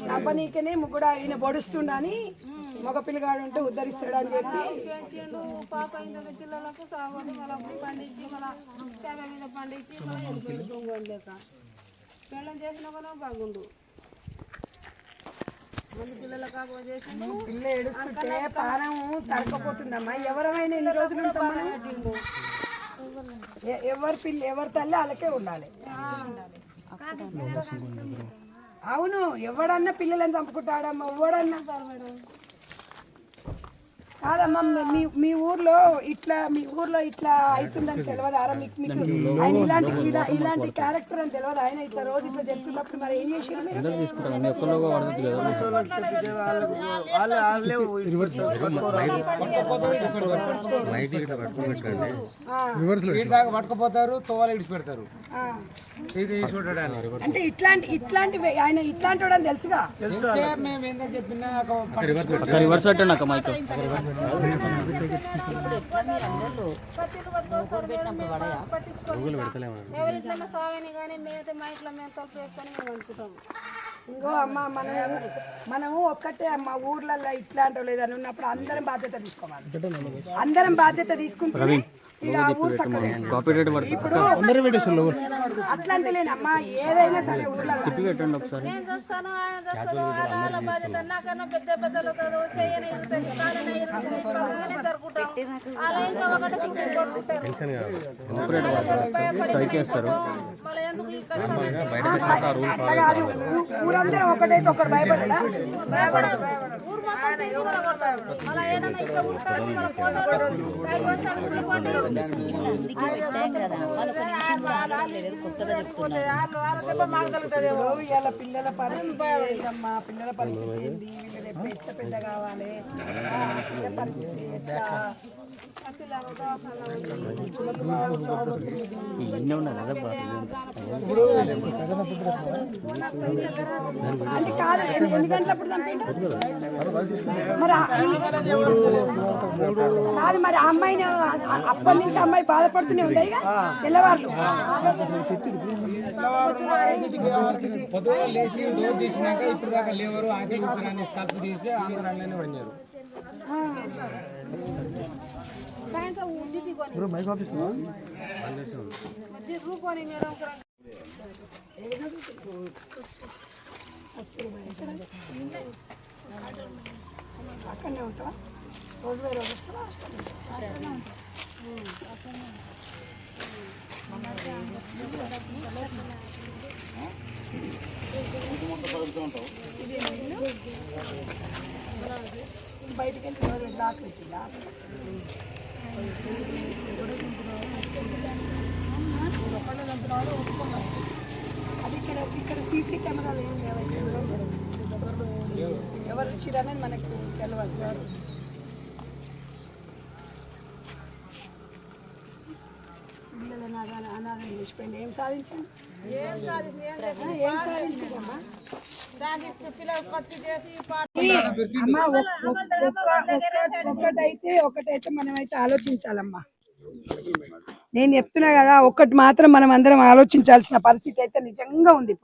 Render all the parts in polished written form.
కంపెనీకనే కూడా ఈయన పొడుస్తుండని మగ పిల్లగాడు ఉంటే ఉద్ధరిస్తాడు అని చెప్పి పాప ఇంత పిల్లలకు సాగుని మళ్ళీ పండించి మళ్ళీ తెగ మీద పండించి లేక పిల్లలు చేసినా కూడా బాగుండు. పిల్ల ఏడుస్తుంటే పానం తడకపోతుందమ్మా. ఎవరైనా ఎన్ని రోజులు ఎవరి తల్లి వాళ్ళకే ఉండాలి. అవును, ఎవడన్నా పిల్లలని చంపుకుంటాడమ్మా. ఎవడన్నా కాదమ్మా. మీ ఊర్లో ఇట్లా అవుతుందని తెలియదు. మీకు ఆయన ఇలాంటి క్యారెక్టర్ అని తెలియదు. ఆయన ఇట్లా రోజు ఇట్లా చెప్తున్నప్పుడు మరి ఏం చేసి పట్టుకుపోతారు, తోవాలి ఇడిచి పెడతారు. అంటే ఇట్లాంటివి ఆయన ఇట్లాంటి వాడు అని తెలుసుగా. మేము ఏంటని చెప్పినా ఎవరిట్లా సావని కానీ మేమైతే మా ఇంట్లో మేము తలుపు వేసుకొని మేము అనుకుంటాము. ఇంకో అమ్మ మనము ఒక్కటే అమ్మ ఊర్లలో ఇట్లాంటి లేదని ఉన్నప్పుడు అందరం బాధ్యత తీసుకోవాలి. అందరం బాధ్యత తీసుకుంటే ఇప్పుడు అట్లాంటి లేనమ్మా. ఏదైనా సరే ఊర్లో నేను చూస్తాను, ఆయన చూస్తాను, వాళ్ళ బాధ్యత నాకన్నా పెద్ద పెద్దలు చేయని జరుగుతాం. అలా ఇంకా ఒకటి మళ్ళీ ఎందుకు ఊరందరూ ఒకటైతే ఒకరు భయపడడా? ఊరు మొత్తం తిరిగి మళ్ళీ కొడతాడు. మళ్ళీ ఏదైనా ఇక్కడ ఉంటాడు ఇవాళ పిల్లల పరిస్థితి అమ్మా. పిల్లల పరిస్థితి ఏంటి? ఎట్లా పెద్ద కావాలి? పరిస్థితి ఎట్లా? అంటే కాదు, ఎన్ని గంటలప్పుడు చంపిండు మరి? కాదు మరి ఆ అమ్మాయిని అప్పటి నుంచి అమ్మాయి బాధపడుతూనే ఉంటాయి తెల్లవాళ్ళు. పొద్దుగా లేచి డోర్ తీసినాక ఇప్పుడు దాకా లేవరు. ఆకలి కూర్చొని తలుపు తీసి అందరూ అన్నీ పడినారు. అక్కడనే ఉంటావా? రోజు వేరే వస్తావా? బయటికి వెళ్తే బ్లాక్ పెట్టిందా? అది ఇక్కడ సీసీ కెమెరాలు ఏం లేవు. ఎవరు వచ్చిరనేది మనకు తెలియదు. పిల్లలను అనాథం చేసిపోయింది. ఏం సాధించండి? అమ్మా ఒకటైతే మనమైతే ఆలోచించాలమ్మా. నేను చెప్తున్నా కదా, ఒక్కటి మాత్రం మనం అందరం ఆలోచించాల్సిన పరిస్థితి అయితే నిజంగా ఉంది.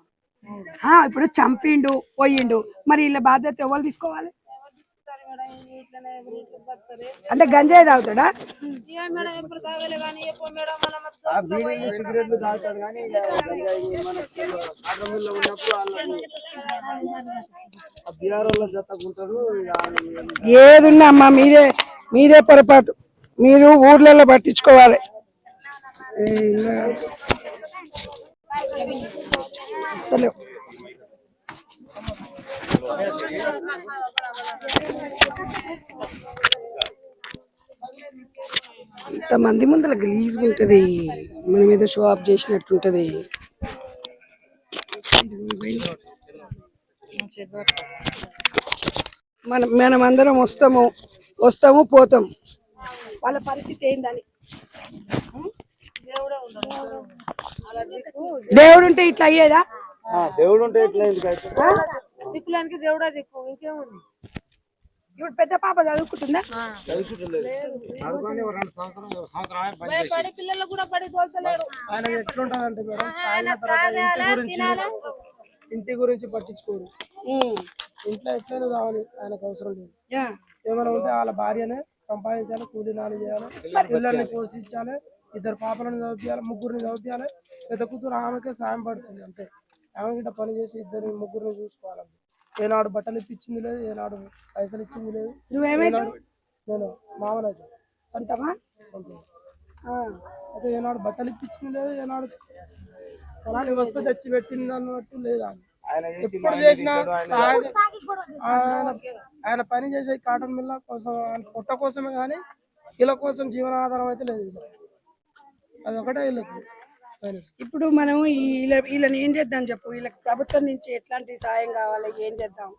ఇప్పుడు చంపిండు పోయిండు, మరి వీళ్ళ బాధ్యత ఎవరు తీసుకోవాలి? అంటే గంజాయి తాగుతాడా? ఏదున్నా అమ్మా మీదే పొరపాటు. మీరు ఊర్లలో పట్టించుకోవాలి. అసలు ఇంతమంది ముందర గలీజ్గా ఉంటది. మనం ఏదో షో ఆఫ్ చేసినట్టుంటది. మనం అందరం వస్తాము పోతాం. వాళ్ళ పరిస్థితి ఏందని? దేవుడు ఉంటే ఇట్లా అయ్యేదా? దేవుడు ఉంటే ఇట్లా దిక్కులానికి దేవుడా దిక్కు, ఇంకేముంది? ఇప్పుడు పెద్ద పాప చదువుకుంటుందా? పడి పిల్లలు కూడా పడి తోల్చలేడు. ఇంటి గురించి పట్టించుకోరు. ఉమ్. ఇంట్లో ఎట్లయినా కావాలి, ఆయనకు అవసరం లేదు. యా. ఏమైనా ఉంటే వాళ్ళ భార్యనే సంపాదించాలి, కూలీ నాలు చేయాలి, పిల్లల్ని పోషించాలి, 2 పాపలను చదివించాలి, 3 చదివించాలి. పెద్ద కూతురు ఆమెకే సాయం పడుతుంది అంతే. ఆమె గిట్ట పని చేసి 2 ముగ్గురిని చూసుకోవాలి. ఏనాడు బట్టలు ఇప్పించింది లేదు, ఏనాడు పైసలు ఇచ్చింది లేదు. నువ్వేమైతావు? నేను మామనైతే అంతమా? అంతే. అయితే ఏనాడు బట్టలు ఇప్పించింది లేదు, ఏనాడు పొలాన్ని వస్తూ తెచ్చి పెట్టింది అన్నట్టు లేదు. ఎప్పుడు చేసినా ఆయన పని చేసే కాటన్ మిల్ల కోసం, ఆయన పొట్ట కోసమే కానీ వీళ్ళ కోసం జీవనాధారం అయితే లేదు. అది ఒకటే వీళ్ళకి. ఇప్పుడు మనం వీళ్ళని ఏం చేద్దాం చెప్పు? వీళ్ళకి ప్రభుత్వం నుంచి ఎట్లాంటి సాయం కావాలి, ఏం చేద్దాం?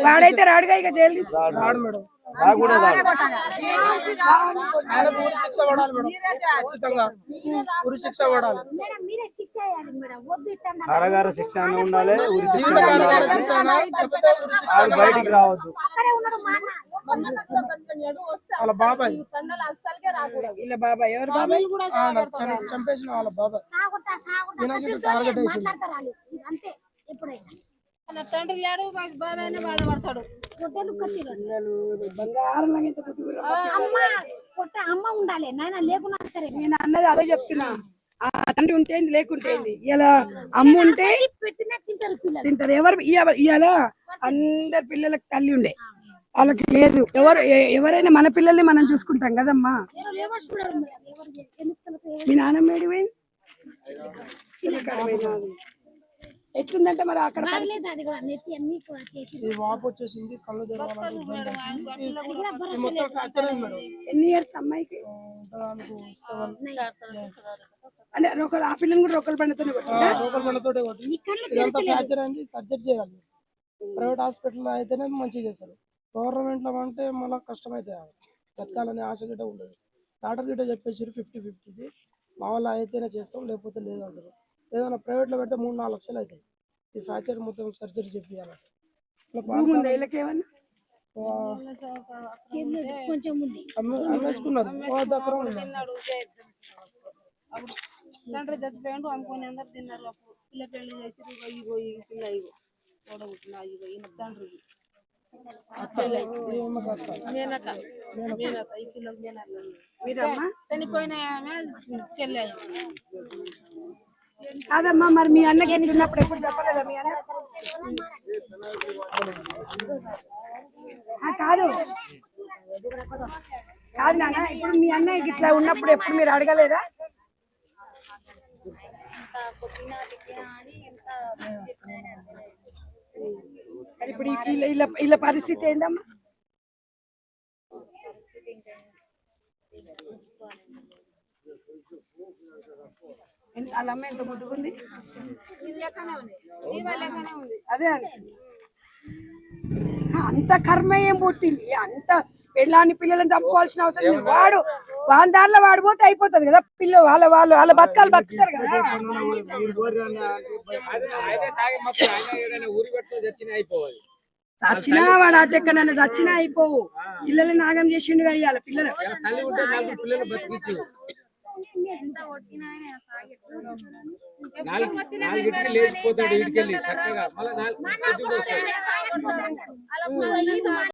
వాడైతే రాడుగా ఇక జైలు నుంచి. రాడు మేడం. ఆయనకు ఉరి శిక్ష పడాలి మేడం, ఖచ్చితంగా ఉరి శిక్ష పడాలి. కారాగార శిక్ష ఉండాలి, జీవితకాల శిక్ష లేకపోతే ఉరి శిక్ష బయటికి రావద్దు. వాళ్ళ బాబాయ్, వీళ్ళ బాబాయ్ ఎవరు బాబాయ్? చంపేసిన వాళ్ళ బాబాయ్ టార్గెట్ వేసింది. వాళ్ళ తండ్రి లేడు, బాబాయ్నే బాధపడతాడు. బంగారం లాగా ఇంత బుద్ధి కూడా. అమ్మ ఉండాలి నాయన లేకున్నా సరే. నేను అన్నది అదే చెప్తున్నా. ఆ తండ్రి ఉంటే ఏంది, లేకుంటే ఏంది. ఇలా అమ్మ ఉంటే పెట్టినా తింటారు పిల్లలు. తింటారు. ఎవరు ఇవాళ అందరి పిల్లలకు తల్లి ఉండే, వాళ్ళకి లేదు. ఎవరైనా మన పిల్లల్ని మనం చూసుకుంటాం కదమ్మా. మీ నాన్నమ్మ ఏడిపోయింది? ఎట్లుందంటే మరి అక్కడ ఈ వాపు వచ్చేసింది, కళ్ళు తెరవాలి. మొత్తం ఫ్రాక్చర్ అయింది మేడం. ఎన్ని ఇయర్స్ అమ్మాయికి? అంటే ఆ పిల్లని కూడా రొక్కల బండితోనే కొట్టిందా? లోకల్ బండతోటే కొట్టింది. ఇదంతా ఫ్రాక్చర్ అయింది, సర్జరీ చేయాలి. ప్రైవేట్ హాస్పిటల్ అయితేనే మంచిగా చేస్తారు. గవర్నమెంట్ లో అంటే మళ్ళీ కష్టం అయితే బతకాలనే ఆశ గిట్ట ఉండదు. డాక్టర్ గిట్ట చెప్పేసారు 50-50, మా వాళ్ళు అయితేనే చేస్తాం, లేకపోతే లేదు అంటారు. ఏదైనా ప్రైవేట్ లో పెడితే 3-4 లక్షలు అవుతాయి. ఈ ఫ్రాక్చర్ మొత్తం సర్జరీ చెప్పాలి. కొంచెం ఉంది అమ్మేసుకున్నారు. అప్పుడు తండ్రి చచ్చిపోయాడు, అమ్ముకొని అందరు తిన్నారు. అప్పుడు పిల్ల పెళ్లి చేసి ఇగో పిల్ల ఇగో ఓడగొట్టిన ఇగో ఈయన తండ్రికి మేనత ఈ పిల్లకి మేనత చనిపోయిన ఆమె చెల్లె. కాదమ్మా, మరి మీ అన్నకి ఉన్నప్పుడు ఎప్పుడు చెప్పలేదా మీ అన్న? కాదు కాదు నాన్న, ఇప్పుడు మీ అన్నయ్యకి ఇట్లా ఉన్నప్పుడు ఎప్పుడు మీరు అడగలేదా? ఇప్పుడు వీళ్ళ పరిస్థితి ఏందమ్మా? వాళ్ళ అమ్మ ఎంత ముద్దుకుంది. అదే అంత కర్మ ఏం పుట్టింది, అంత పెళ్ళాన్ని పిల్లలను చంపుకోవాల్సిన అవసరం లేదు. వాడి దారిలో వాడిపోతే అయిపోతుంది కదా. వాళ్ళ బతకాలు బతుకుతారు కదా. చచ్చినా వాడు అటెక్క నన్ను చచ్చినా అయిపోవు. పిల్లలు నాగం చేసిండు అయ్యాలి. పిల్లలు లేచిపోతాడు.